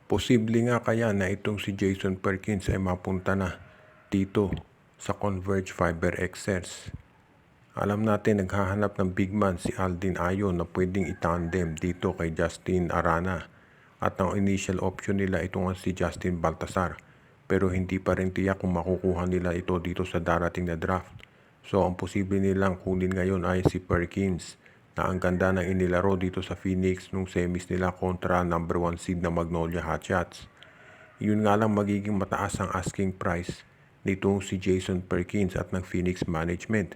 Posible nga kaya na itong si Jason Perkins ay mapunta na dito sa Converge Fiber Excels. Alam natin naghahanap ng big man si Aldin Ayo na pwedeng itandem dito kay Justin Arana. At ang initial option nila ito nga si Justin Baltasar. Pero hindi pa rin tiyak kung makukuha nila ito dito sa darating na draft. So ang posible nilang kunin ngayon ay si Perkins na ang ganda ng inilaro dito sa Phoenix nung semis nila kontra number 1 seed na Magnolia Hotshots. Yun nga lang magiging mataas ang asking price nitong si Jason Perkins at ng Phoenix Management.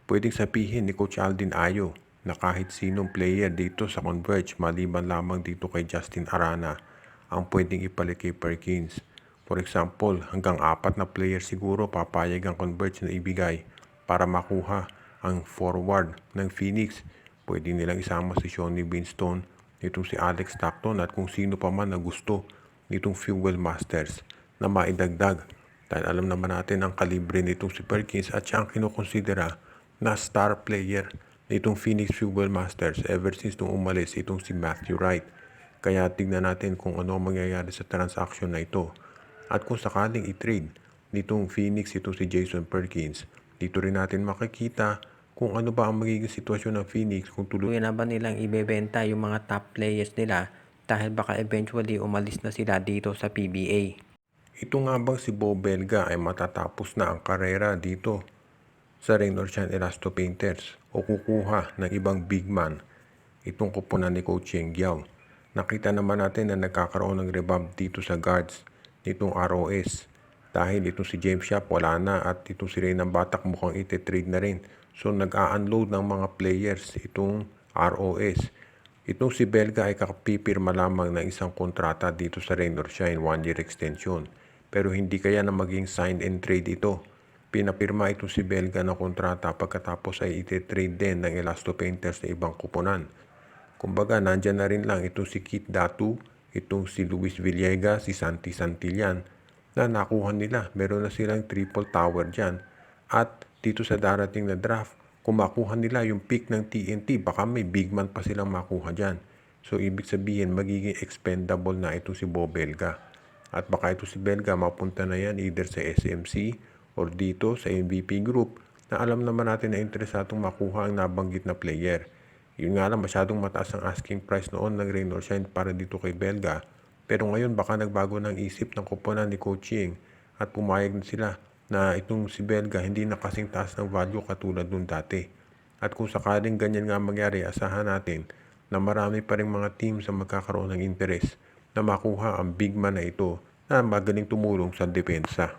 Pwedeng sabihin ni Coach Aldin Ayo na kahit sinong player dito sa Converge maliban lamang dito kay Justin Arana ang pwedeng ipalit kay Perkins. For example, hanggang 4 na player siguro papayag ang Converge na ibigay para makuha ang forward ng Phoenix. Pwede nilang isama si Shawnee Winston, nitong si Alex Stockton at kung sino pa man na gusto nitong Fuel Masters na maidagdag. Dahil alam naman natin ang kalibre nitong si Perkins at siya ang kinukonsidera na star player nitong Phoenix Fuel Masters ever since nung umalis itong si Matthew Wright. Kaya tignan natin kung ano mangyayari sa transaction na ito. At kung sakaling i-trade nitong Phoenix itong si Jason Perkins, dito rin natin makikita kung ano ba ang magiging sitwasyon ng Phoenix kung tuloy na ba nilang ibebenta yung mga top players nila dahil baka eventually umalis na sila dito sa PBA. Ito nga bang si Bo Belga ay matatapos na ang karera dito sa Rain or Shine Elasto Painters o kukuha ng ibang big man itong kupunan ni Coach Cheng Giao. Nakita naman natin na nagkakaroon ng revamp dito sa guards nitong ROS dahil itong si James Yap wala na at itong si Reynang Batak mukhang ite-trade na rin. So nag-a-unload ng mga players itong ROS. Itong si Belga ay kakapipirma lamang ng isang kontrata dito sa Rain or Shine 1-year extension. Pero hindi kaya na maging sign and trade ito. Pinapirma itong si Belga na kontrata pagkatapos ay ite-trade din ng Elasto Painters na ibang kupunan. Kumbaga nandyan na rin lang itong si Kit Datu, itong si Luis Villegas, si Santi Santillan na nakuha nila. Meron na silang triple tower dyan. At dito sa darating na draft, kung makuha nila yung pick ng TNT, baka may big man pa silang makuha dyan. So ibig sabihin magiging expendable na itong si Bo Belga. At baka ito si Belga mapunta na yan either sa SMC or dito sa MVP group na alam naman natin na interesadong makuha ang nabanggit na player. Yun nga lang masyadong mataas ang asking price noon ng Rain or Shine para dito kay Belga. Pero ngayon baka nagbago ng isip ng kuponan ni Coach Ying at pumayag na sila na itong si Belga hindi na kasing taas ng value katulad nung dati. At kung sakaling ganyan nga mangyari, asahan natin na marami pa rin mga teams na magkakaroon ng interest na makuha ang big man na ito na magaling tumulong sa depensa.